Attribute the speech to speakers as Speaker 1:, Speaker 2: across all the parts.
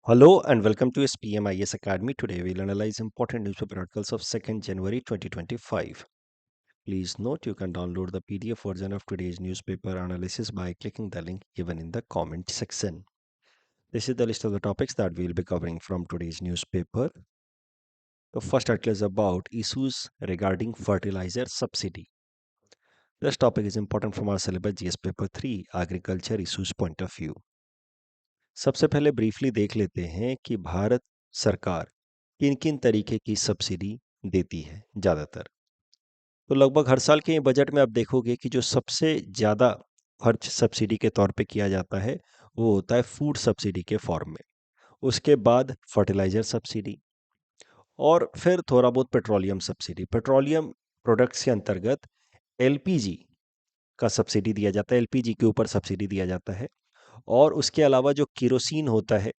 Speaker 1: Hello and welcome to SPM IS Academy. Today we'll analyze important newspaper articles of 2nd January 2025. Please note you can download the PDF version of today's newspaper analysis by clicking the link given in the comment section. This is the list of the topics that we'll be covering from today's newspaper. The first article is about issues regarding fertilizer subsidy. This topic is important from our syllabus GS paper 3 agriculture issues point of view. सबसे पहले briefly देख लेते हैं कि भारत सरकार किन किन तरीके की सब्सिडी देती है ज़्यादातर। तो लगभग हर साल के बजट में आप देखोगे कि जो सबसे ज़्यादा खर्च सब्सिडी के तौर पे किया जाता है वो होता है फूड सब्सिडी के फॉर्म में। उसके बाद फर्टिलाइज़र सब्सिडी और फिर थोड़ा बहुत पेट्रोलियम सब्सिडी। पेट्रोलियम प्रोडक्ट्स के अंतर्गत एलपीजी का सब्सिडी दिया जाता है, एलपीजी के ऊपर सब्सिडी दिया जाता है। और उसके अलावा जो केरोसिन होता है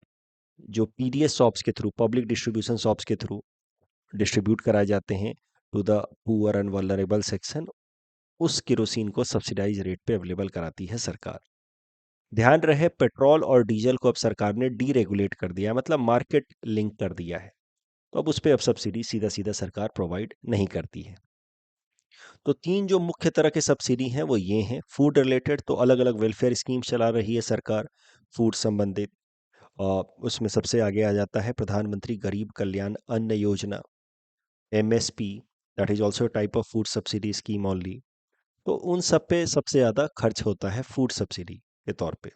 Speaker 1: जो पीडीएस शॉप्स के थ्रू, पब्लिक डिस्ट्रीब्यूशन शॉप्स के थ्रू डिस्ट्रीब्यूट कराए जाते हैं to the poor and vulnerable section, उस केरोसिन को सब्सिडाइज रेट पे अवेलेबल कराती है सरकार। ध्यान रहे पेट्रोल और डीजल को अब सरकार ने डीरेगुलेट कर दिया है, मतलब मार्केट लिंक कर दिया है। तो अब उस पर अब सब्सिडी सीधा सीधा सरकार प्रोवाइड नहीं करती है। तो तीन जो मुख्य तरह के सब्सिडी हैं वो ये हैं। फूड रिलेटेड तो अलग अलग वेलफेयर स्कीम चला रही है सरकार फूड संबंधित। उसमें सबसे आगे आ जाता है प्रधानमंत्री गरीब कल्याण अन्न योजना, MSP, that is also type of food subsidy scheme only. तो उन सब पे सबसे ज़्यादा खर्च होता है फूड सब्सिडी के तौर पे।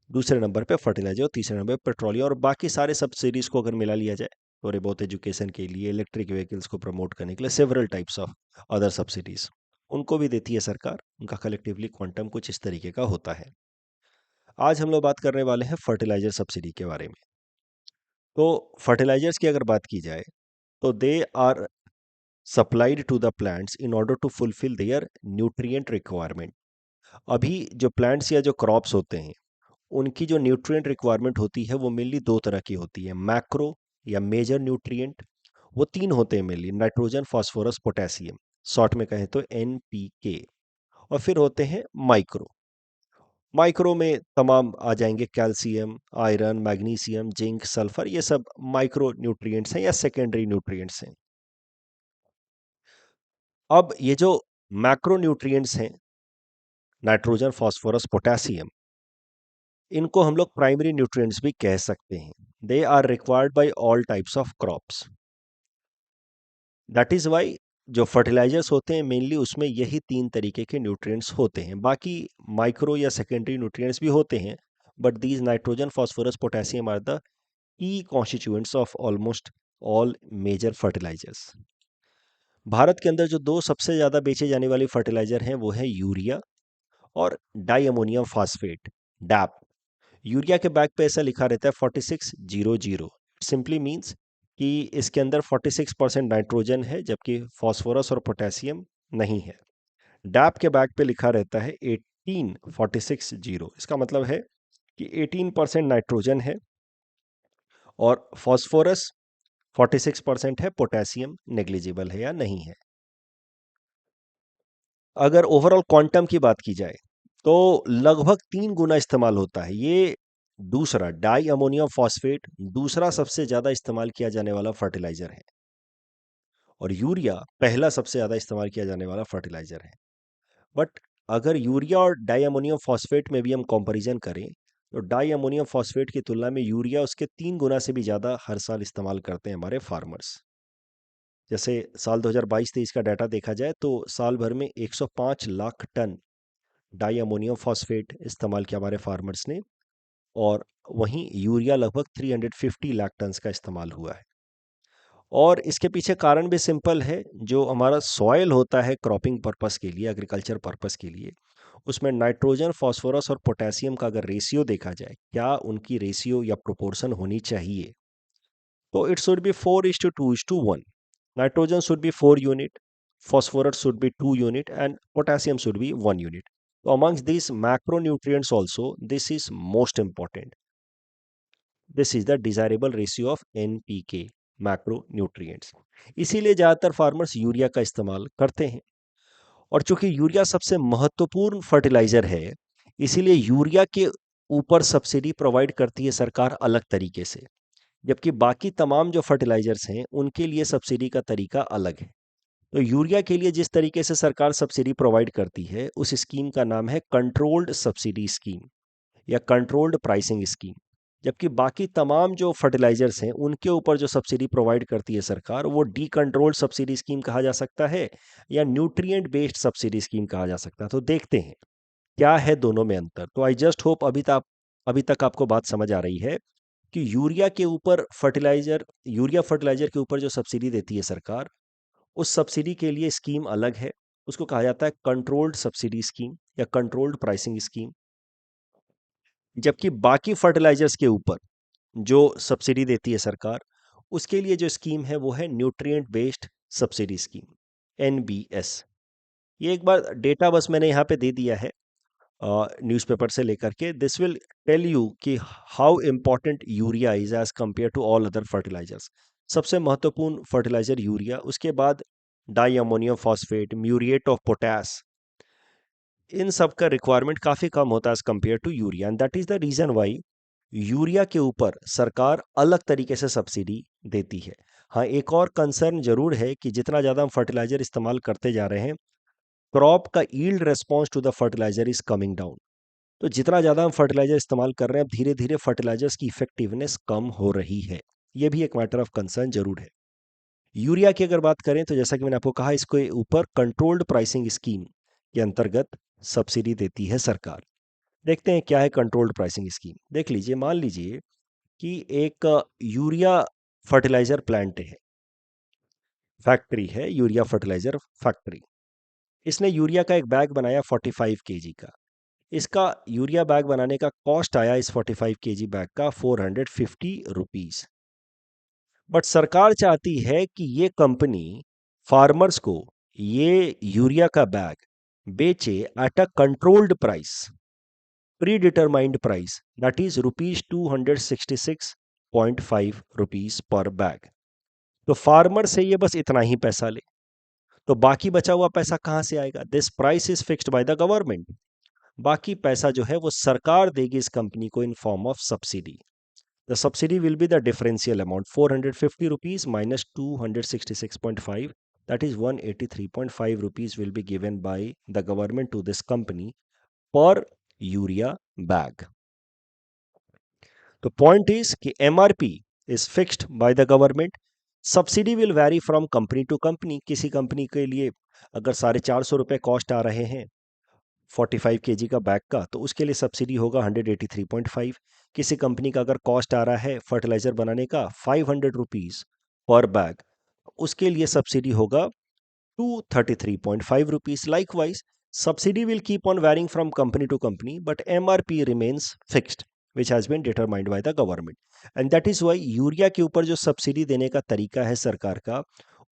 Speaker 1: दूसरे नंबर पे फर्टिलाइजर और तीसरे नंबर पे पेट्रोलियम। और बाकी सारे सब्सिडीज को अगर मिला लिया जाए थोड़े बहुत एजुकेशन के लिए, इलेक्ट्रिक व्हीकल्स को प्रमोट करने के लिए, several types of other subsidies उनको भी देती है सरकार। उनका कलेक्टिवली क्वांटम कुछ इस तरीके का होता है। आज हम लोग बात करने वाले हैं फर्टिलाइजर सब्सिडी के बारे में। तो फर्टिलाइजर्स की अगर बात की जाए तो they are supplied to the plants in order to fulfil their nutrient requirement. अभी जो प्लांट्स या जो क्रॉप्स होते हैं उनकी जो न्यूट्रिएंट रिक्वायरमेंट होती है वो मेनली दो तरह की होती है। मैक्रो या मेजर न्यूट्रिएंट, वो तीन होते हैं mainly: nitrogen, phosphorus, potassium, short में कहें तो एनपीके। और फिर होते हैं माइक्रो। माइक्रो में तमाम आ जाएंगे calcium, iron, magnesium, zinc, sulphur, ये सब माइक्रो न्यूट्रिएंट्स हैं या सेकेंडरी न्यूट्रिएंट्स हैं। अब ये जो मैक्रो न्यूट्रिएंट्स हैं, नाइट्रोजन, फास्फोरस, पोटेशियम, इनको हम लोग प्राइमरी न्यूट्रिएंट्स भी कह सकते हैं। They are required by all types of crops. That is why जो फर्टिलाइजर्स होते हैं मेनली उसमें यही तीन तरीके के न्यूट्रिएंट्स होते हैं। बाकी माइक्रो या सेकेंडरी न्यूट्रिएंट्स भी होते हैं, but these nitrogen, phosphorus, potassium are the key constituents of almost all major fertilizers. Bharat के अंदर जो दो सबसे ज़्यादा बेचे जाने वाली फर्टिलाइजर हैं वो है यूरिया और di ammonium phosphate, DAP. Urea के बैग पे ऐसा लिखा रहता है 4600। सिंपली मीन्स कि इसके अंदर 46% नाइट्रोजन है जबकि फास्फोरस और पोटेशियम नहीं है। डैप के बैग पे लिखा रहता है 1846। इसका मतलब है कि 18% नाइट्रोजन है और फास्फोरस 46% है, पोटेशियम नेग्लिजिबल है या नहीं है। अगर ओवरऑल क्वांटम की बात की जाए तो लगभग 3 गुना इस्तेमाल होता है। ये दूसरा डाई अमोनियम फॉस्फेट दूसरा सबसे ज्यादा इस्तेमाल किया जाने वाला फर्टिलाइजर है और यूरिया पहला सबसे ज्यादा इस्तेमाल किया जाने वाला फर्टिलाइजर है। बट अगर यूरिया और डाई अमोनियम फॉस्फेट में भी हम कंपैरिजन करें तो डाई अमोनियम फॉस्फेट की तुलना में यूरिया उसके 3 गुना से भी ज़्यादा हर साल इस्तेमाल करते हैं हमारे फार्मर्स। जैसे साल 2022-23 का डाटा देखा जाए तो साल भर में 105 lakh ton di ammonium phosphate इस्तेमाल किया हमारे फार्मर्स ने। और वहीं यूरिया लगभग 350 लाख टन का इस्तेमाल हुआ है। और इसके पीछे कारण भी सिंपल है। जो हमारा सॉयल होता है क्रॉपिंग पर्पस के लिए, एग्रीकल्चर पर्पस के लिए, उसमें नाइट्रोजन, फास्फोरस और पोटेशियम का अगर रेशियो देखा जाए, क्या उनकी रेशियो या प्रोपोर्शन होनी चाहिए, तो it should be 4:2:1। Nitrogen should be 4 unit, phosphorus should be 2 unit and potassium should be 1 unit. So amongst these macronutrients also, this is most important. This is the desirable ratio of NPK, macronutrients. इसीलिए ज़्यादातर farmers urea का इस्तेमाल करते हैं। और चूंकि urea सबसे महत्वपूर्ण फर्टिलाइजर है, इसीलिए यूरिया के ऊपर सब्सिडी प्रोवाइड करती है सरकार अलग तरीके से, जबकि बाकी तमाम जो फर्टिलाइजर्स हैं उनके लिए सब्सिडी का तरीका अलग है। तो यूरिया के लिए जिस तरीके से सरकार सब्सिडी प्रोवाइड करती है उस स्कीम का नाम है कंट्रोल्ड सब्सिडी स्कीम या कंट्रोल्ड प्राइसिंग स्कीम। जबकि बाकी तमाम जो फर्टिलाइजर्स हैं उनके ऊपर जो सब्सिडी प्रोवाइड करती है सरकार वो डी कंट्रोल्ड सब्सिडी स्कीम कहा जा सकता है या न्यूट्रिएंट बेस्ड सब्सिडी स्कीम कहा जा सकता है। तो देखते हैं क्या है दोनों में अंतर। तो आई जस्ट होप अभी तक आपको बात समझ आ रही है कि यूरिया फर्टिलाइजर के ऊपर जो सब्सिडी देती है सरकार, उस सब्सिडी के लिए स्कीम अलग है। उसको कहा जाता है कंट्रोल्ड सब्सिडी स्कीम या कंट्रोल्ड प्राइसिंग स्कीम। जबकि बाकी फर्टिलाइजर्स के ऊपर जो सब्सिडी देती है सरकार, उसके लिए जो स्कीम है वो है nutrient based subsidy scheme, NBS. ये एक बार डेटा बस मैंने यहाँ पे दे दिया है न्यूज़पेपर से लेकर के। दिस विल टेल यू कि how important urea is as compared to all other fertilisers. सबसे महत्वपूर्ण फर्टिलाइजर यूरिया, उसके बाद di ammonium phosphate, muriate of potash, इन सब का रिक्वायरमेंट काफ़ी कम होता है as compared to urea, and that is the reason why urea के ऊपर सरकार अलग तरीके से सब्सिडी देती है। हाँ, एक और कंसर्न जरूर है कि जितना ज़्यादा हम फर्टिलाइजर इस्तेमाल करते जा रहे हैं, क्रॉप का yield response to the fertilizer is coming down. तो जितना ज़्यादा हम फर्टिलाइजर इस्तेमाल कर रहे हैं, अब धीरे धीरे फर्टिलाइजर्स की इफेक्टिवनेस कम हो रही है। ये भी एक मैटर ऑफ कंसर्न जरूर है। यूरिया की अगर बात करें तो जैसा कि मैंने आपको कहा, इसको ऊपर कंट्रोल्ड प्राइसिंग स्कीम के अंतर्गत सब्सिडी देती है सरकार। देखते हैं क्या है कंट्रोल्ड प्राइसिंग स्कीम। देख लीजिए, मान लीजिए कि एक यूरिया फर्टिलाइजर प्लांट है, फैक्ट्री है, यूरिया फर्टिलाइजर फैक्ट्री। इसने यूरिया का एक बैग बनाया 45 केजी का। इसका यूरिया बैग बनाने का कॉस्ट आया इस 45 केजी बैग का 450 रुपीज। बट सरकार चाहती है कि ये कंपनी फार्मर्स को ये यूरिया का बैग बेचे at a controlled price, pre determined price, that is ₹266.5 पर बैग। तो फार्मर से ये बस इतना ही पैसा ले, तो बाकी बचा हुआ पैसा कहां से आएगा? This price is fixed by the government. बाकी पैसा जो है वो सरकार देगी इस कंपनी को in form of subsidy. The subsidy will be the differential amount 450 rupees minus 266.5, that is 183.5 rupees will be given by the government to this company per urea bag. The point is कि MRP is fixed by the government. Subsidy will vary from company to company. किसी company के लिए अगर 450 रुपये cost आ रहे हैं 45 KG का bag का, तो उसके लिए सब्सिडी होगा 183.5। किसी कंपनी का अगर कॉस्ट आ रहा है फर्टिलाइजर बनाने का 500 रुपीज पर बैग, उसके लिए सब्सिडी होगा 233.5 rupees. Likewise subsidy will keep on varying from company to company, but MRP remains fixed which has been determined by the government. And that is why urea के ऊपर जो subsidy देने का तरीका है सरकार का,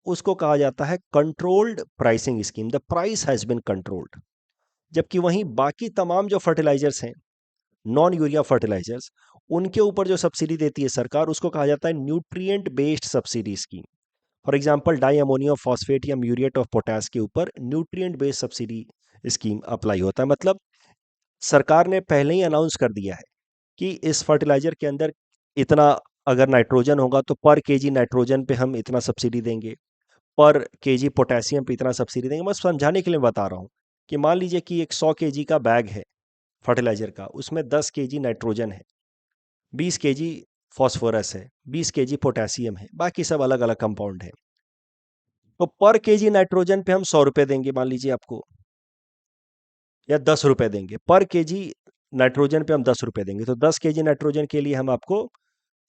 Speaker 1: उसको कहा जाता है controlled pricing scheme. The price has been controlled. जबकि वहीं बाकी तमाम जो फर्टिलाइजर्स हैं, नॉन यूरिया फर्टिलाइजर्स, उनके ऊपर जो सब्सिडी देती है सरकार, उसको कहा जाता है nutrient based subsidy scheme. For example die ammonium phosphate या म्यूरिएट ऑफ पोटास के ऊपर nutrient based subsidy scheme apply होता है। मतलब सरकार ने पहले ही अनाउंस कर दिया है कि इस फर्टिलाइजर के अंदर इतना अगर नाइट्रोजन होगा तो पर केजी नाइट्रोजन पे हम इतना सब्सिडी देंगे, पर केजी पोटेशियम पे इतना सब्सिडी देंगे। मैं समझाने के लिए बता रहा हूँ कि मान लीजिए कि एक 100 केजी का बैग है फर्टिलाइजर का, उसमें 10 केजी नाइट्रोजन है, 20 केजी फॉस्फोरस है, 20 केजी पोटेशियम है, बाकी सब अलग अलग कंपाउंड है। तो पर केजी नाइट्रोजन पे हम 100 रुपये देंगे मान लीजिए आपको, या 10 रुपये देंगे। पर केजी नाइट्रोजन पे हम 10 रुपये देंगे, तो 10 केजी नाइट्रोजन के लिए हम आपको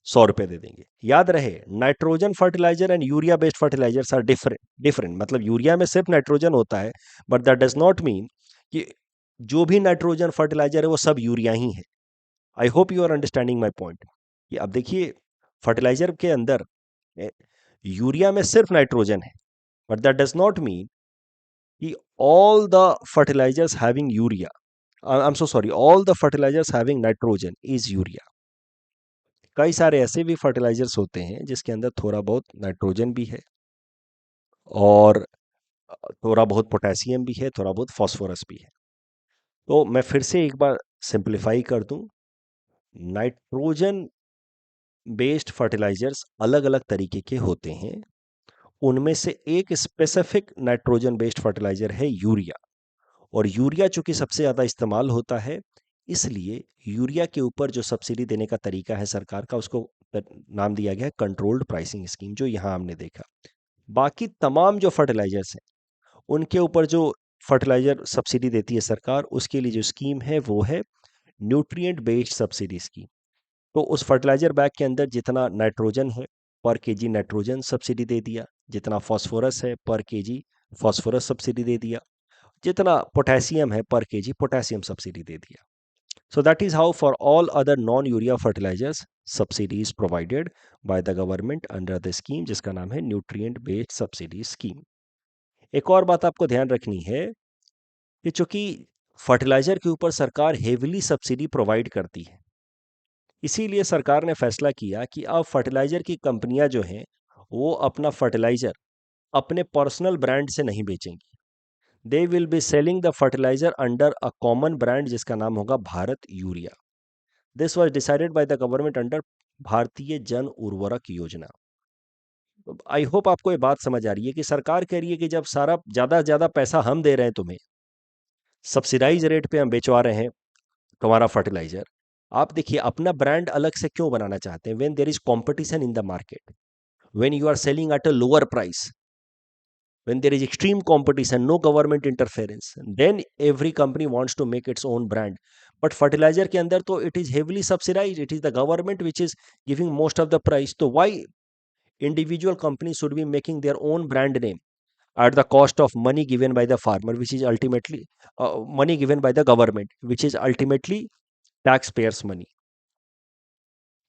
Speaker 1: 100 रुपये दे देंगे। याद रहे, nitrogen fertilizer and urea based fertilizers are different different. मतलब यूरिया में सिर्फ नाइट्रोजन होता है, but that does not mean कि जो भी नाइट्रोजन फर्टिलाइजर है वो सब यूरिया ही है। I hope you are understanding my point. कि अब देखिए, फर्टिलाइजर के अंदर यूरिया में सिर्फ नाइट्रोजन है, but that does not mean कि all the fertilizers having urea, I'm so sorry, all the fertilizers having nitrogen is urea. कई सारे ऐसे भी फर्टिलाइजर्स होते हैं जिसके अंदर थोड़ा बहुत नाइट्रोजन भी है और थोड़ा बहुत पोटेशियम भी है, थोड़ा बहुत फास्फोरस भी है। तो मैं फिर से एक बार सिंप्लीफाई कर दूं नाइट्रोजन बेस्ड फर्टिलाइजर्स अलग अलग तरीके के होते हैं। उनमें से एक स्पेसिफिक नाइट्रोजन बेस्ड फर्टिलाइजर है यूरिया। और यूरिया चूंकि सबसे ज़्यादा इस्तेमाल होता है, इसलिए यूरिया के ऊपर जो सब्सिडी देने का तरीका है सरकार का, उसको नाम दिया गया है कंट्रोल्ड प्राइसिंग स्कीम, जो यहाँ हमने देखा। बाकी तमाम जो फर्टिलाइजर्स हैं, उनके ऊपर जो फर्टिलाइजर सब्सिडी देती है सरकार, उसके लिए जो स्कीम है वो है न्यूट्रिएंट बेस्ड सब्सिडी स्कीम। तो उस फर्टिलाइजर बैग के अंदर जितना नाइट्रोजन है पर केजी नाइट्रोजन सब्सिडी दे दिया, जितना फास्फोरस है पर केजी फास्फोरस सब्सिडी दे दिया, जितना पोटेशियम है पर केजी पोटेशियम सब्सिडी दे दिया। So that is how for all other non-urea fertilizers subsidy is provided by the government under the scheme जिसका नाम है न्यूट्रिएंट बेस्ड सब्सिडी स्कीम। एक और बात आपको ध्यान रखनी है कि चूंकि फर्टिलाइजर के ऊपर सरकार हेविली सब्सिडी प्रोवाइड करती है, इसीलिए सरकार ने फैसला किया कि अब फर्टिलाइजर की कंपनियां जो हैं, वो अपना फर्टिलाइजर अपने पर्सनल ब्रांड से नहीं बेचेंगी। They will be selling the fertiliser under a common brand जिसका नाम होगा Bharat urea. This was decided by the government under Bharatiya Jan उर्वरक योजना। आई होप आपको ये बात समझ आ रही है कि सरकार कह रही है कि जब सारा ज्यादा ज्यादा पैसा हम दे रहे हैं तुम्हें, सब्सिडाइज रेट पे हम बेचवा रहे हैं तुम्हारा फर्टिलाइजर, आप देखिए अपना ब्रांड अलग से क्यों बनाना चाहते हैं? When there is competition in the market, when you are selling at a lower price, when there is extreme competition, no government interference, then every company wants to make its own brand. But fertilizer के अंदर तो it is heavily subsidized, it is the government which is giving most of the price. So why individual companies should be making their own brand name at the cost of money given by the farmer, which is ultimately money given by the government, which is ultimately taxpayers money.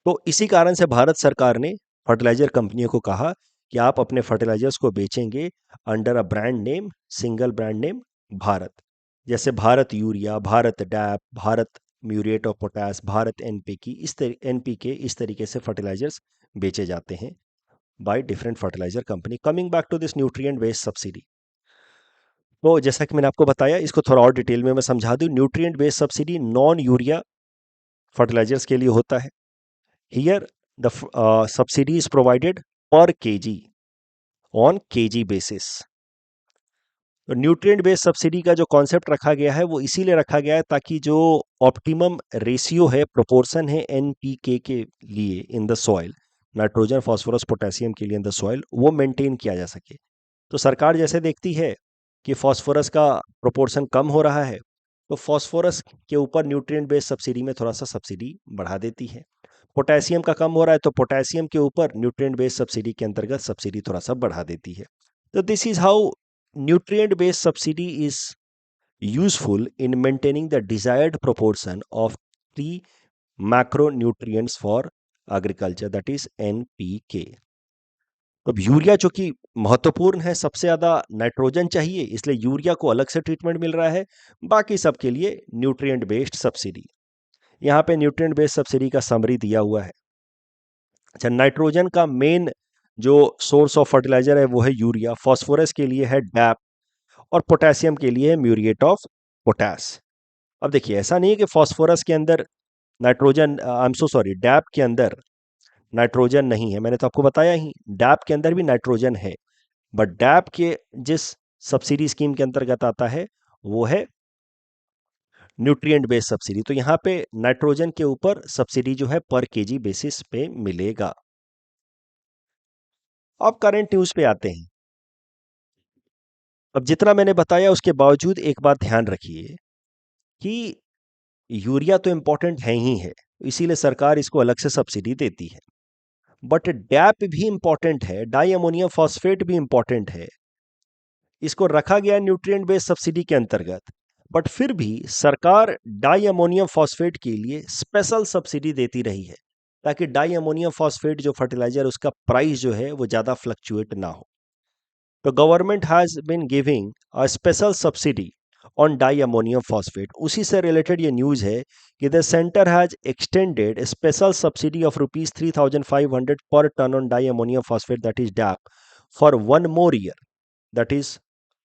Speaker 1: तो इसी कारण से भारत सरकार ने fertiliser कंपनियों को कहा कि आप अपने फर्टिलाइजर्स को बेचेंगे under a brand name, single brand name Bharat. जैसे Bharat urea, Bharat DAP, Bharat muriate of potash, Bharat NPK, इस तरीके से फर्टिलाइजर्स बेचे जाते हैं by different fertiliser company. Coming back to this nutrient based subsidy, तो जैसा कि मैंने आपको बताया, इसको थोड़ा और डिटेल में मैं समझा दूं। Nutrient based subsidy non urea fertilizers के लिए होता है। Here, the subsidy is provided per kg on kg basis. तो न्यूट्रिएंट बेस्ड सब्सिडी का जो कॉन्सेप्ट रखा गया है वो इसीलिए रखा गया है ताकि जो ऑप्टिमम रेशियो है, प्रोपोर्शन है एनपीके के लिए in the soil, nitrogen phosphorus potassium के लिए इन द सॉइल, वो मेंटेन किया जा सके। तो सरकार जैसे देखती है कि फास्फोरस का प्रोपोर्शन कम हो रहा है, तो फास्फोरस के ऊपर न्यूट्रिएंट बेस्ड सब्सिडी में थोड़ा सा सब्सिडी बढ़ा देती है। पोटेशियम का कम हो रहा है तो पोटेशियम के ऊपर न्यूट्रिएंट बेस्ड सब्सिडी के अंतर्गत सब्सिडी थोड़ा सा बढ़ा देती है। तो this is how nutrient based subsidy is useful in maintaining the desired proportion of 3 macronutrients for agriculture, that is NPK. तो अब यूरिया चूंकि महत्वपूर्ण है, सबसे ज्यादा नाइट्रोजन चाहिए, इसलिए यूरिया को अलग से ट्रीटमेंट मिल रहा है, बाकी सबके लिए न्यूट्रिएंट बेस्ड सब्सिडी। यहाँ पे न्यूट्रिएंट बेस्ड सब्सिडी का समरी दिया हुआ है। अच्छा, नाइट्रोजन का मेन जो सोर्स ऑफ फर्टिलाइजर है वो है यूरिया, फास्फोरस के लिए है डैप, और पोटेशियम के लिए है म्यूरिएट ऑफ पोटास। अब देखिए, ऐसा नहीं है कि फास्फोरस के अंदर nitrogen, I am so sorry, DAP के अंदर नाइट्रोजन नहीं है। मैंने तो आपको बताया ही, डैप के अंदर भी नाइट्रोजन है, बट डैप के जिस सब्सिडी स्कीम के अंतर्गत आता है वो है न्यूट्रिएंट बेस्ड सब्सिडी। तो यहाँ पे नाइट्रोजन के ऊपर सब्सिडी जो है पर केजी बेसिस पे मिलेगा। अब करंट न्यूज पे आते हैं। अब जितना मैंने बताया उसके बावजूद एक बात ध्यान रखिए कि यूरिया तो इंपॉर्टेंट है ही है, इसीलिए सरकार इसको अलग से सब्सिडी देती है, बट डैप भी इंपॉर्टेंट है, डाई अमोनियम फॉस्फेट भी इंपॉर्टेंट है। इसको रखा गया न्यूट्रिएंट बेस्ड सब्सिडी के अंतर्गत, बट फिर भी सरकार डाई अमोनियम फॉस्फेट के लिए स्पेशल सब्सिडी देती रही है, ताकि डाई अमोनियम फॉस्फेट जो फर्टिलाइजर, उसका प्राइस जो है वो ज्यादा फ्लक्चुएट ना हो। तो government has been giving a special subsidy on di ammonium phosphate. उसी से रिलेटेड ये न्यूज है कि the centre has extended special subsidy of ₹3,500 per ton on di ammonium phosphate, that is DAP, for 1 more year, that is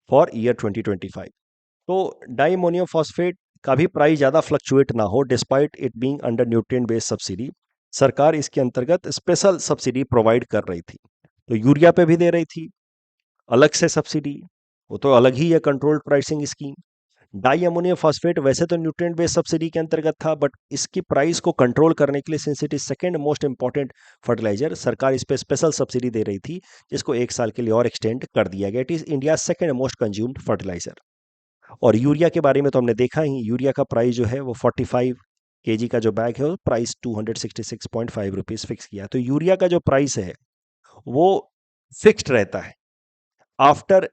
Speaker 1: for year 2025। तो die ammonium phosphate का भी price ज़्यादा fluctuate ना हो despite it being under nutrient based subsidy, सरकार इसके अंतर्गत special subsidy provide कर रही थी। तो यूरिया पे भी दे रही थी अलग से सब्सिडी, वो तो अलग ही है controlled pricing scheme. Die ammonium phosphate वैसे तो न्यूट्रिएंट बेस्ड सब्सिडी के अंतर्गत था, बट इसकी प्राइस को कंट्रोल करने के लिए since it is second most important fertilizer, सरकार इस पे स्पेशल सब्सिडी दे रही थी, जिसको 1 साल के लिए और एक्सटेंड कर दिया गया। It is India second most consumed fertilizer. और यूरिया के बारे में तो हमने देखा ही, यूरिया का प्राइस जो है वो 45 केजी का जो बैग है वो प्राइस 266.5 रुपीज फिक्स किया। तो यूरिया का जो प्राइस है वो फिक्स्ड रहता है after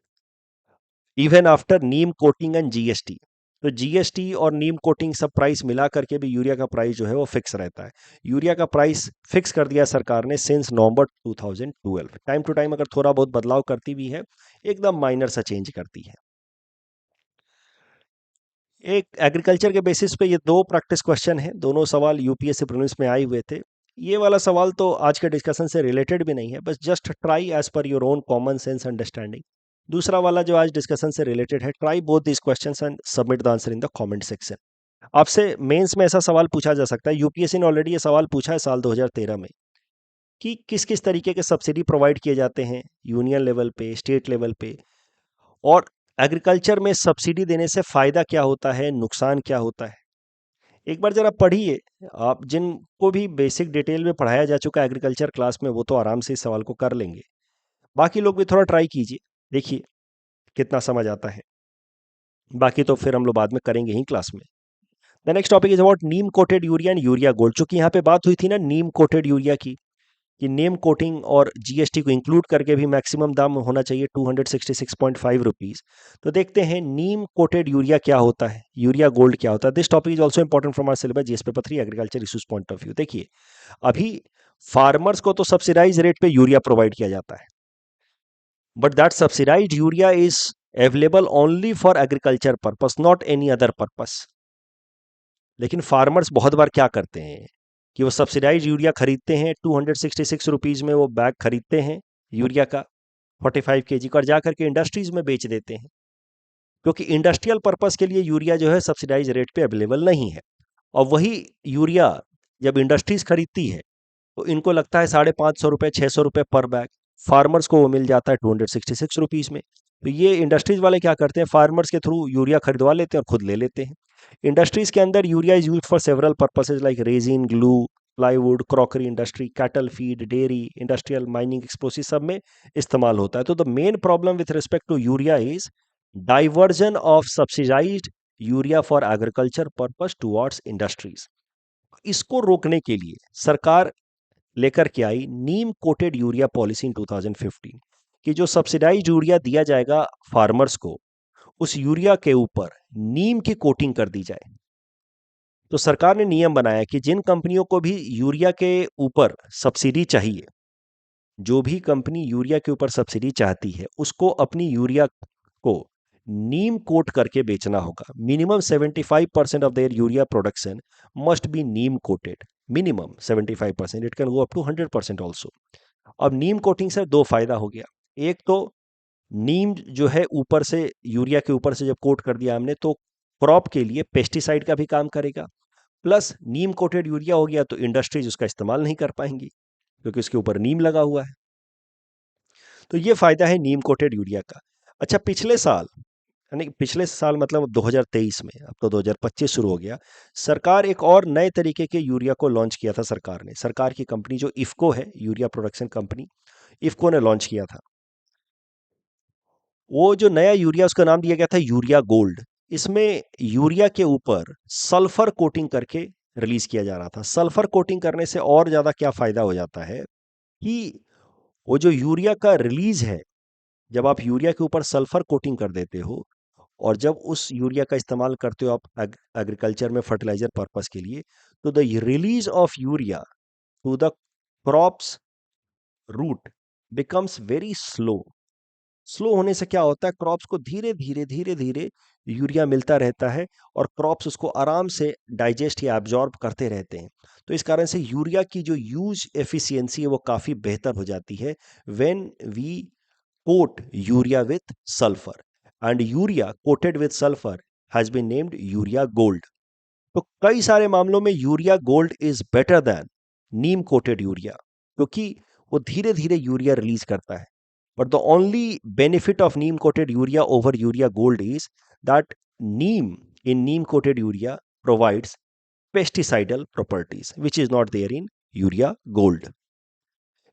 Speaker 1: even after Neem coating and GST. तो जीएसटी और नीम कोटिंग सब प्राइस मिला करके भी यूरिया का प्राइस जो है वो फिक्स रहता है। यूरिया का प्राइस फिक्स कर दिया सरकार ने since November 2012। Time to time अगर थोड़ा बहुत बदलाव करती भी है, एकदम माइनर सा चेंज करती है। एक एग्रीकल्चर के बेसिस पे ये दो प्रैक्टिस क्वेश्चन है, दोनों सवाल यूपीएससी प्रीलिम्स में आए हुए थे। ये वाला सवाल तो आज के डिस्कशन से रिलेटेड भी नहीं है, बस just try as per your own common sense understanding. दूसरा वाला जो आज डिस्कशन से रिलेटेड है, try both this questions and submit the answer in the comment section. आपसे मेंस में ऐसा सवाल पूछा जा सकता है, यूपीएससी ने ऑलरेडी ये सवाल पूछा है साल 2013 में, कि किस किस तरीके के सब्सिडी प्रोवाइड किए जाते हैं यूनियन लेवल पे, स्टेट लेवल पे, और एग्रीकल्चर में सब्सिडी देने से फायदा क्या होता है, नुकसान क्या होता है। एक बार जरा पढ़िए, आप जिनको भी बेसिक डिटेल में पढ़ाया जा चुका है एग्रीकल्चर क्लास में, वो तो आराम से इस सवाल को कर लेंगे। बाकी लोग भी थोड़ा ट्राई कीजिए, देखिए कितना समझ आता है। बाकी तो फिर हम लोग बाद में करेंगे ही क्लास में। The next topic is about Neem coated urea and urea gold. चूंकि यहाँ पे बात हुई थी ना नीम कोटेड यूरिया की, कि नेम कोटिंग और जीएसटी को इंक्लूड करके भी मैक्सिमम दाम होना चाहिए 266.5 रुपीज। तो देखते हैं नीम कोटेड यूरिया क्या होता है, यूरिया गोल्ड क्या होता है। This topic is also important from our syllabus GS paper 3 agriculture issues point of view. देखिए, अभी फार्मर्स को तो सब्सिडाइज रेट पे यूरिया प्रोवाइड किया जाता है, but that subsidized urea is available only for agriculture purpose, not any other purpose. लेकिन farmers बहुत बार क्या करते हैं कि वो सब्सिडाइज यूरिया खरीदते हैं, 266 रुपीज में वो बैग खरीदते हैं यूरिया का 45 केजी का, और जाकर के इंडस्ट्रीज में बेच देते हैं, क्योंकि इंडस्ट्रियल पर्पस के लिए यूरिया जो है सब्सिडाइज रेट पे अवेलेबल नहीं है। और वही यूरिया जब इंडस्ट्रीज खरीदती है तो इनको लगता है 550 रुपये 600 रुपये पर बैग, फार्मर्स को वो मिल जाता है 266 रुपीज में। तो ये इंडस्ट्रीज वाले क्या करते हैं, फार्मर्स के थ्रू यूरिया खरीदवा लेते हैं और खुद ले लेते हैं। इंडस्ट्रीज के अंदर urea is used for several purposes like resin, glue, plywood, crockery industry, cattle feed, dairy, industrial, mining, explosive सब में इस्तेमाल होता है। तो the main problem with respect to urea is diversion of subsidized urea for agriculture purpose towards industries. इसको रोकने के लिए सरकार लेकर के आई neem coated urea policy in 2015, कि जो सब्सिडाइज्ड यूरिया दिया जाएगा फार्मर्स को, उस यूरिया के ऊपर नीम की कोटिंग कर दी जाए। तो सरकार ने नियम बनाया कि जिन कंपनियों को भी यूरिया के ऊपर सब्सिडी चाहिए, जो भी कंपनी यूरिया के ऊपर सब्सिडी चाहती है, उसको अपनी यूरिया को नीम कोट करके बेचना होगा। Minimum 75% of their urea production must be neem coated, minimum 75%, it can go up to 100% also. अब नीम कोटिंग से दो फायदा हो गया, एक तो नीम जो है ऊपर से यूरिया के ऊपर से जब कोट कर दिया हमने, तो क्रॉप के लिए पेस्टिसाइड का भी काम करेगा, प्लस नीम कोटेड यूरिया हो गया तो इंडस्ट्रीज उसका इस्तेमाल नहीं कर पाएंगी क्योंकि उसके ऊपर नीम लगा हुआ है। तो ये फायदा है नीम कोटेड यूरिया का। अच्छा, पिछले साल, यानी पिछले साल मतलब 2023 में, अब तो 2025 शुरू हो गया, सरकार एक और नए तरीके के यूरिया को लॉन्च किया था। सरकार ने, सरकार की कंपनी जो इफ्को है, यूरिया प्रोडक्शन कंपनी, इफ्को ने लॉन्च किया था। वो जो नया यूरिया, उसका नाम दिया गया था यूरिया गोल्ड। इसमें यूरिया के ऊपर सल्फर कोटिंग करके रिलीज किया जा रहा था। सल्फर कोटिंग करने से और ज्यादा क्या फायदा हो जाता है कि वो जो यूरिया का रिलीज है, जब आप यूरिया के ऊपर सल्फर कोटिंग कर देते हो और जब उस यूरिया का इस्तेमाल करते हो आप एग्रीकल्चर में फर्टिलाइजर पर्पस के लिए, तो the release of urea to the crops root becomes very slow. Slow होने से क्या होता है, क्रॉप्स को धीरे धीरे धीरे धीरे यूरिया मिलता रहता है और क्रॉप्स उसको आराम से डाइजेस्ट या एब्जॉर्ब करते रहते हैं। तो इस कारण से यूरिया की जो यूज एफिशिएंसी है वो काफ़ी बेहतर हो जाती है when we coat urea with sulphur. And urea coated with sulphur has been named urea gold. तो कई सारे मामलों में urea gold is better than neem coated urea, क्योंकि वो धीरे धीरे यूरिया रिलीज करता है। But the only benefit of neem coated urea over urea gold is that neem in neem coated urea provides pesticidal properties which is not there in urea gold.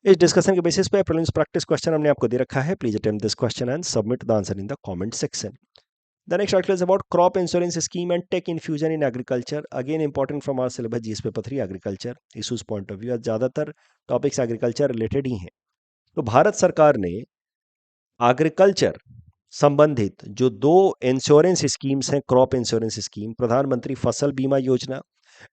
Speaker 1: इस discussion के basis पे prelims practice question हमने आपको दे रखा है। Please attempt this question and submit the answer in the comment section. The next article is about crop insurance scheme and tech infusion in agriculture. Again important from our syllabus GS paper 3 agriculture issues point of view। ज्यादातर topics agriculture related ही हैं। तो भारत सरकार ने agriculture संबंधित जो दो insurance schemes हैं, crop insurance scheme, Pradhan Mantri Fasal Bima Yojana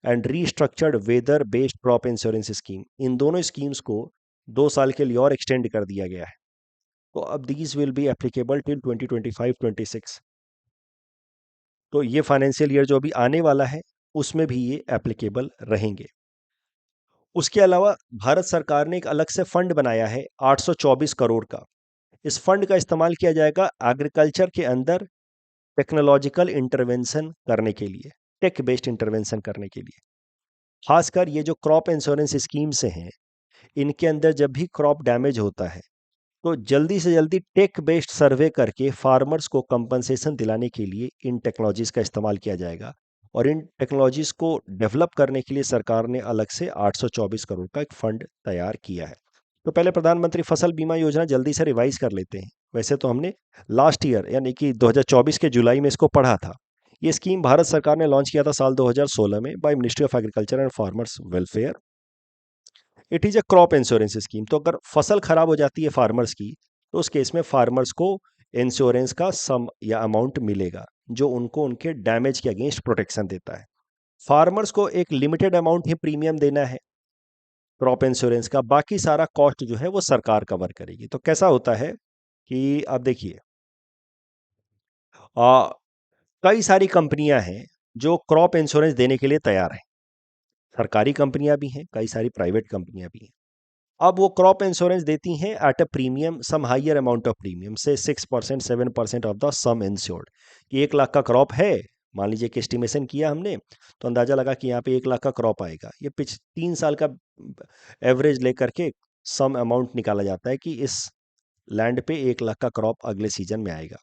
Speaker 1: and restructured weather based crop insurance scheme, इन दोनों स्कीम्स को 2 साल के लिए और एक्सटेंड कर दिया गया है। तो अब these will be applicable till 2025-26। तो ये फाइनेंशियल ईयर जो अभी आने वाला है उसमें भी ये एप्लीकेबल रहेंगे। उसके अलावा भारत सरकार ने एक अलग से फंड बनाया है 824 करोड़ का। इस फंड का इस्तेमाल किया जाएगा एग्रीकल्चर के अंदर टेक्नोलॉजिकल इंटरवेंशन करने के लिए, टेक बेस्ड इंटरवेंशन करने के लिए। खासकर ये जो क्रॉप इंश्योरेंस स्कीम्स हैं, इनके अंदर जब भी क्रॉप डैमेज होता है तो जल्दी से जल्दी टेक बेस्ड सर्वे करके फार्मर्स को कंपनसेशन दिलाने के लिए इन टेक्नोलॉजीज का इस्तेमाल किया जाएगा। और इन टेक्नोलॉजीज को डेवलप करने के लिए सरकार ने अलग से 824 करोड़ का एक फंड तैयार किया है। तो पहले प्रधानमंत्री फसल बीमा योजना जल्दी से रिवाइज कर लेते हैं। वैसे तो हमने लास्ट ईयर यानी कि 2024 के जुलाई में इसको पढ़ा था। ये स्कीम भारत सरकार ने लॉन्च किया था साल 2016 में by ministry of agriculture and farmers welfare. It is a crop insurance scheme. तो अगर फसल खराब हो जाती है फार्मर्स की, तो उस केस में फार्मर्स को इंश्योरेंस का सम या अमाउंट मिलेगा जो उनको उनके डैमेज के अगेंस्ट प्रोटेक्शन देता है। फार्मर्स को एक लिमिटेड अमाउंट ही प्रीमियम देना है क्रॉप इंश्योरेंस का, बाकी सारा कॉस्ट जो है वो सरकार कवर करेगी। तो कैसा होता है कि अब देखिए, कई सारी कंपनियां हैं जो क्रॉप इंश्योरेंस देने के लिए तैयार हैं। सरकारी कंपनियां भी हैं, कई सारी प्राइवेट कंपनियां भी हैं। अब वो क्रॉप इंश्योरेंस देती हैं at a premium, some higher amount of premium से 6% 7% ऑफ द सम इंश्योर्ड। कि 1 लाख का क्रॉप है, मान लीजिए कि एस्टिमेशन किया हमने, तो अंदाजा लगा कि यहाँ पे 1 लाख का क्रॉप आएगा। ये 3 साल का एवरेज लेकर के सम अमाउंट निकाला जाता है कि इस लैंड पे 1 लाख का क्रॉप अगले सीजन में आएगा।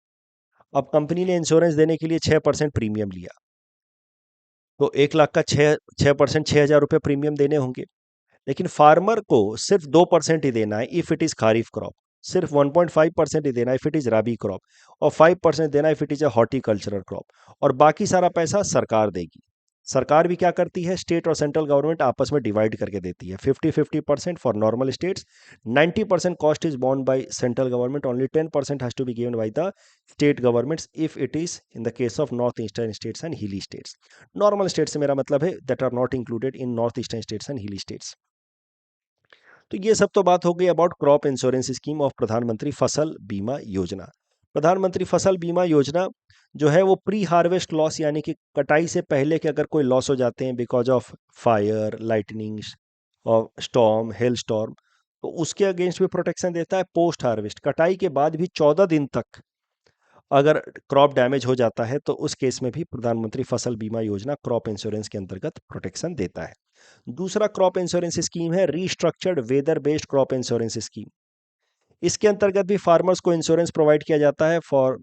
Speaker 1: अब कंपनी ने इंश्योरेंस देने के लिए 6% प्रीमियम लिया, तो 1 लाख का 6% 6,000 रुपये प्रीमियम देने होंगे। लेकिन फार्मर को सिर्फ 2% ही देना है if it is kharif crop, सिर्फ 1.5% ही देना है if it is rabi crop, और 5% देना है if it is a horticultural crop, और बाकी सारा पैसा सरकार देगी। सरकार भी क्या करती है, स्टेट और सेंट्रल गवर्नमेंट आपस में डिवाइड करके देती है। 50-50% for normal states, 90% cost is borne by central government, only 10% has to be given by the state governments if it is in the case of north eastern states and hilly states. Normal state से मेरा मतलब है that are not included in north eastern states and hilly states. तो ये सब तो बात हो गई about crop insurance scheme of Pradhan Mantri Fasal Bima योजना। प्रधानमंत्री फसल बीमा योजना जो है वो प्री हार्वेस्ट लॉस, यानी कि कटाई से पहले के अगर कोई लॉस हो जाते हैं बिकॉज ऑफ फायर, लाइटनिंग और स्टॉर्म, हेल स्टॉर्म, तो उसके अगेंस्ट भी प्रोटेक्शन देता है। पोस्ट हार्वेस्ट, कटाई के बाद भी 14 दिन तक अगर क्रॉप डैमेज हो जाता है तो उस केस में भी प्रधानमंत्री फसल बीमा योजना क्रॉप इंश्योरेंस के अंतर्गत प्रोटेक्शन देता है। दूसरा क्रॉप इंश्योरेंस स्कीम है restructured weather based crop insurance scheme. इसके अंतर्गत भी फार्मर्स को इंश्योरेंस प्रोवाइड किया जाता है फॉर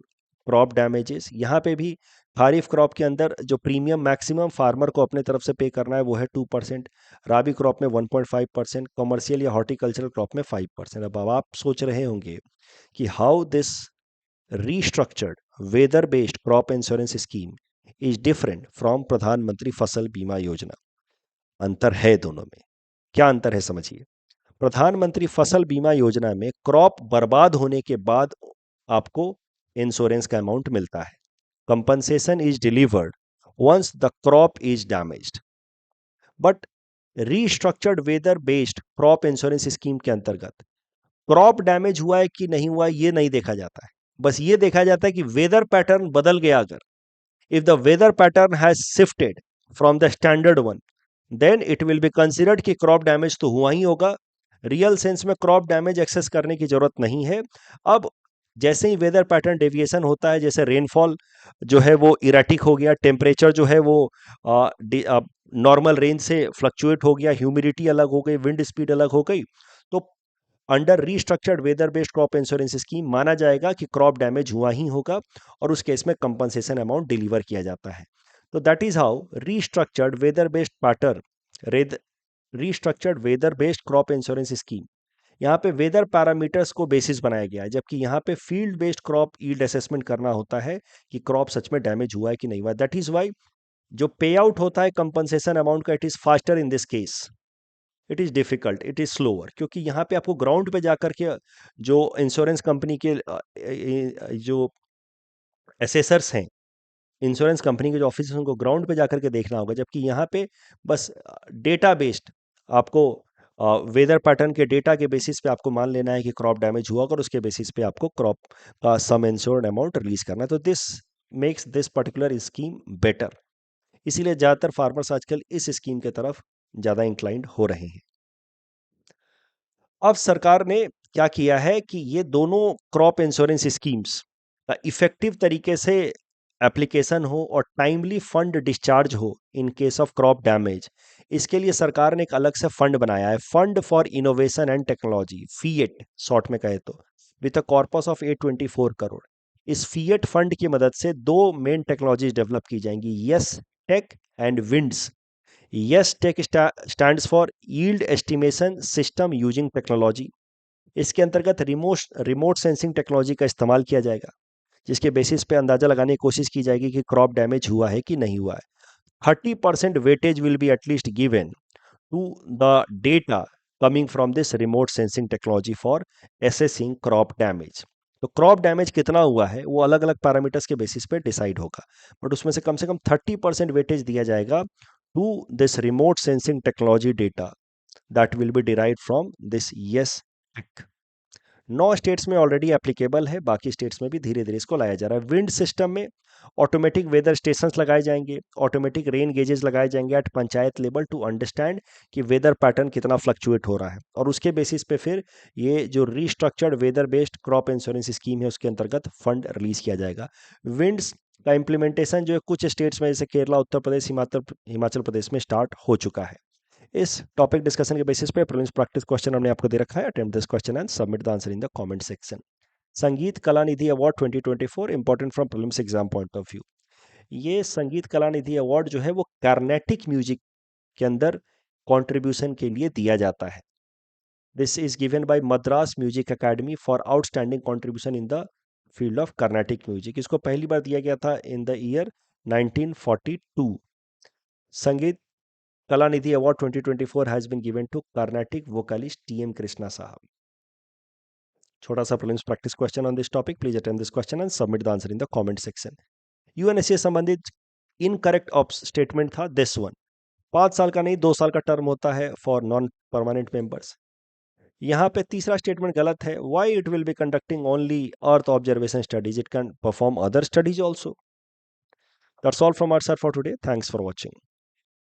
Speaker 1: क्रॉप डैमेजेस। यहाँ पे भी खारिफ क्रॉप के अंदर जो प्रीमियम मैक्सिमम फार्मर को अपने तरफ से पे करना है वो है 2%, राबी क्रॉप में 1.5%, कमर्शियल या हॉर्टिकल्चरल क्रॉप में 5%। अब आप सोच रहे होंगे कि how this restructured weather based crop insurance scheme is different from Pradhan Mantri Fasal Bima योजना। अंतर है दोनों में। क्या अंतर है समझिए। प्रधानमंत्री फसल बीमा योजना में क्रॉप बर्बाद होने के बाद आपको इंश्योरेंस का अमाउंट मिलता है। Compensation is delivered once the crop is damaged. But restructured weather based crop insurance scheme के अंतर्गत क्रॉप डैमेज हुआ है कि नहीं हुआ ये नहीं देखा जाता है, बस ये देखा जाता है कि वेदर पैटर्न बदल गया। अगर if the weather pattern has shifted from the standard one, then it will be considered कि क्रॉप डैमेज तो हुआ ही होगा। रियल सेंस में क्रॉप डैमेज एक्सेस करने की जरूरत नहीं है। अब जैसे ही वेदर पैटर्न डेविएशन होता है, जैसे रेनफॉल जो है वो इराटिक हो गया, टेम्परेचर जो है वो नॉर्मल रेंज से फ्लक्चुएट हो गया, ह्यूमिडिटी अलग हो गई, विंड स्पीड अलग हो गई, तो under restructured weather based crop insurance scheme माना जाएगा कि क्रॉप डैमेज हुआ ही होगा और उस केस में कंपनसेशन अमाउंट डिलीवर किया जाता है। तो that is how restructured weather based pattern restructured weather based crop insurance scheme, यहाँ पे वेदर पैरामीटर्स को बेसिस बनाया गया है, जबकि यहाँ पे field based crop yield assessment करना होता है कि क्रॉप सच में डैमेज हुआ है कि नहीं हुआ। दैट इज वाई जो पे आउट होता है कंपनसेशन अमाउंट का, it is faster in this case, it is difficult, it is slower, क्योंकि यहाँ पे आपको ग्राउंड पे जाकर के जो इंश्योरेंस कंपनी के जो एसेसर्स हैं, इंश्योरेंस कंपनी के जो ऑफिसर्स उनको ग्राउंड पे जाकर के देखना होगा, जबकि यहाँ पे बस डेटा बेस्ड आपको वेदर पैटर्न के डेटा के बेसिस पे आपको मान लेना है कि क्रॉप डैमेज हुआ और उसके बेसिस पे आपको क्रॉप का सम इंश्योर्ड अमाउंट रिलीज करना है। तो this makes this particular scheme better, इसीलिए ज़्यादातर फार्मर्स आजकल इस स्कीम के तरफ ज़्यादा इंक्लाइंड हो रहे हैं। अब सरकार ने क्या किया है कि ये दोनों क्रॉप इंश्योरेंस स्कीम्स का इफेक्टिव तरीके से एप्लीकेशन हो और टाइमली फंड डिस्चार्ज हो in case of crop damage, इसके लिए सरकार ने एक अलग से फंड बनाया है, fund for innovation and technology, fiat short में कहे तो, with a corpus of 824 crore. इस फीएट फंड की मदद से दो मेन टेक्नोलॉजीज डेवलप की जाएंगी, YES TECH and WINDS. YES TECH stands for yield estimation system using technology. इसके अंतर्गत रिमोट रिमोट सेंसिंग टेक्नोलॉजी का इस्तेमाल किया जाएगा, जिसके बेसिस पे अंदाजा लगाने की कोशिश की जाएगी कि क्रॉप डैमेज हुआ है कि नहीं हुआ है। 30% weightage will be at least given to the data coming from this remote sensing technology for assessing crop damage. तो क्रॉप डैमेज कितना हुआ है वो अलग अलग पैरामीटर्स के बेसिस पे डिसाइड होगा, बट उसमें से कम 30% वेटेज दिया जाएगा to this remote sensing technology data that will be derived from this yes tech। 9 states में ऑलरेडी एप्लीकेबल है, बाकी स्टेट्स में भी धीरे धीरे इसको लाया जा रहा है। विंड सिस्टम में ऑटोमेटिक वेदर स्टेशंस लगाए जाएंगे, ऑटोमेटिक रेन गेजेस लगाए जाएंगे at panchayat level to understand कि वेदर पैटर्न कितना फ्लक्चुएट हो रहा है, और उसके बेसिस पे फिर ये जो restructured weather based crop insurance scheme है उसके अंतर्गत फंड रिलीज किया जाएगा। विंड्स का इम्प्लीमेंटेशन जो है कुछ स्टेट्स में जैसे केरला, उत्तर प्रदेश, हिमाचल प्रदेश में स्टार्ट हो चुका है। इस टॉपिक डिस्कशन के बेसिस पे प्रीलिम्स प्रैक्टिस क्वेश्चन हमने आपको दे रखा है, attempt this question and submit the answer in the comment section. Sangeet Kala Nidhi award 2024 important from prelims exam point of view. ये संगीत कला निधि अवार्ड जो है वो कार्नेटिक म्यूजिक के अंदर कंट्रीब्यूशन के लिए दिया जाता है। This is given by Madras music academy for outstanding contribution in the field of Carnatic music. इसको पहली बार दिया गया था इन द ईयर 1942। संगीत Kalanidhi Award 2024 has been given to Carnatic vocalist T.M. Krishna Sahab. छोटा सा prelims practice question on this topic. Please attempt this question and submit the answer in the comment section. UNSC संबंधित incorrect statement था this one. 5 साल का नहीं 2 साल का term होता है फॉर नॉन परमानेंट मेंबर्स। यहाँ पे तीसरा स्टेटमेंट गलत है, why it will be conducting only earth observation studies, it can perform other studies also. That's all from our side for today, thanks for watching.